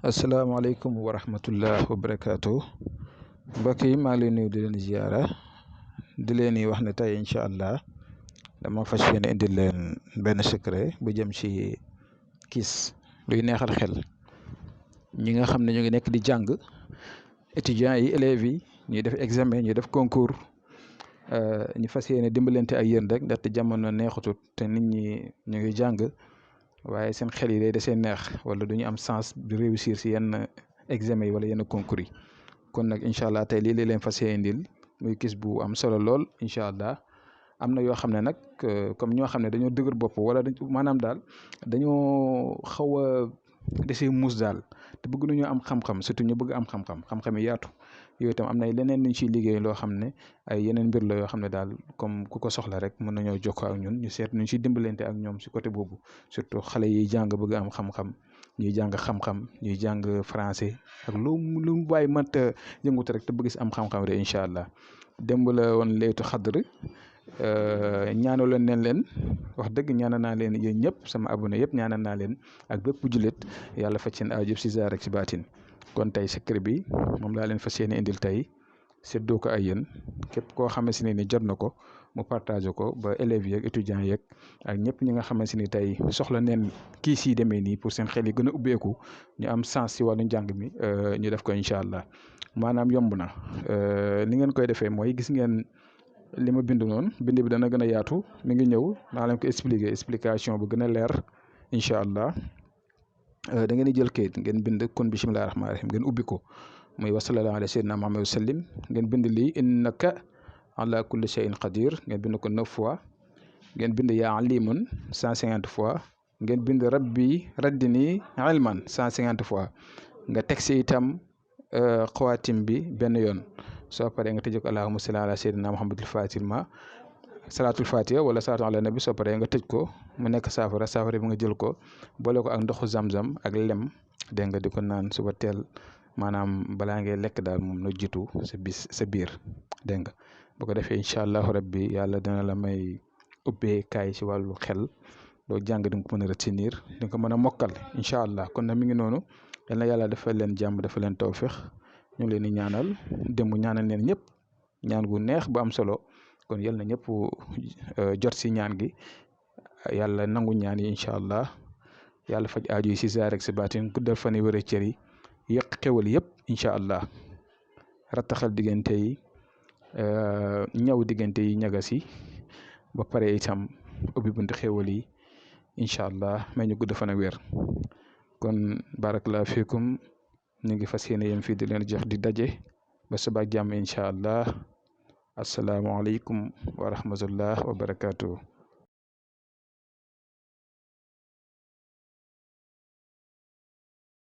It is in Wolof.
asalaamaaleykum wa rahmatullah wa barakaatu mbokk yi maa ngi leen nuyu di leen ziyaara di leen wax ne tey incha allah dama fas yéene indil leen benn secret bu jëm ci kiis luy neexal xel ñi nga xam ne ñu ngi nekk di jàng étudiants yi élèves yi ñuy def examen ñuy def concours ñu fas yéene dimbalante ak yéen rek ndaxte jamono neexatut te nit ñi ñu ngi jàng waaye seen xel yi day desee neex wala du ñu am chance de réussir si yenn examen yi wala yenn concours yi kon nag incha allah tey lii la leen fas yéene indil muy kiis bu am solo lool incha allah am na yoo xam ne nag comme ñoo xam ne dañoo dëgër bopp wala maanaam daal dañoo xaw a desee muus daal te bëgg nañoo am xam-xam surtout ñu bëgg am xam-xam yi yaatu yooyu itam am na leneen luñ ciy liggéey loo xam ne ay yeneen mbir la yoo xam ne daal comme ku ko soxla rek mën nañoo jokkoo ak ñun ñu seet ñu ciy dimbalante ak ñoom si côté boobu surtout xale yi jàng bëgg am xam-xam ñuy jàng xam-xam ñuy jàng français ak lu mu bàyyi mënta yëngut rek te bëgg si am xam-xam rek incha allah démb la woon laytu xadr ñaanaloon nañ leen wax dëgg ñaanal naa leen yéen ñëpp sama abonné yëpp ñaanal naa leen ak bépp jullit yàlla faj seen aajo si zaar ak si baatin kon tey secret bi moom laa leen fas yéene indil tey séddoo ko ay yéen képp koo xamante ne ni jot na ko mu partagé ko ba élèves yeeg étudiants yeeg ak ñëpp ñi nga xamante ni tey soxla neen kii si demee nii pour seen xel yi gën a ubbeeku ñu am sens si wàllu njàng mi ñu def ko incha allah maanaam yomb na ni ngeen koy defee mooy gis ngeen li ma bind noonu bind bi dana gën a yaatu mi ngi ñëw naa leen ko explication bu gën a leer incha allah da ngeen di jël kayit ngeen bind kon bisimilah rahmaani rahim ngeen ubbi ko muy wa sallallahu ala sayyidina Muhammad wa sallim ngeen bind lii innaka ala kulli shay'in qadir ngeen bind ko 9 fois ngeen bind yaa alimun 150 fois ngeen bind rabbi raddini ilman 150 fois nga teg si itam xawaatim bi benn yoon soo paree nga tëjee ko allahumma salli ala sayyidina Muhammadil fatima salaatul fatiha wala salaatu ala nabi soo paree nga tëj ko mu nekk saafara bi nga jël ko boole ko ak ndoxu zamzam ak lem dégg nga di ko naan suba teel maanaam balaa ngay lekk daal moom na jiitu sa biir dégg nga bu ko defee incha allahu rabbi yàlla dina la may ubbee kaay si wàllu xel doo jàng di nga ko mën a retenir di nga ko mën a mokkal incha allah kon nag mi ngi noonu yal na yàlla defal leen jàmm defal leen tawfiq ñu ngi leen di ñaanal démb ñaanal leen ñëpp ñaan gu neex bu am solo kon yal na ñëpp jot si ñaan gi yàlla nangu ñaan yi incha allah yàlla faj aaju yi si zaar ak si baatin guddal fan yi wër cër yi yëq xewal yëpp incha allah rattaxal diggante yi ñaw diggante yi ñagas yi ba pare itam ubbi buntu xewal yi incha allah may ñu gudd fan ak wér kon barakallahu fiikum ñu ngi fas yéene yéen fii di leen jox di daje ba suba ak jàmm incha allah asalaamualeykum wa rahmatullah wa barakaatu.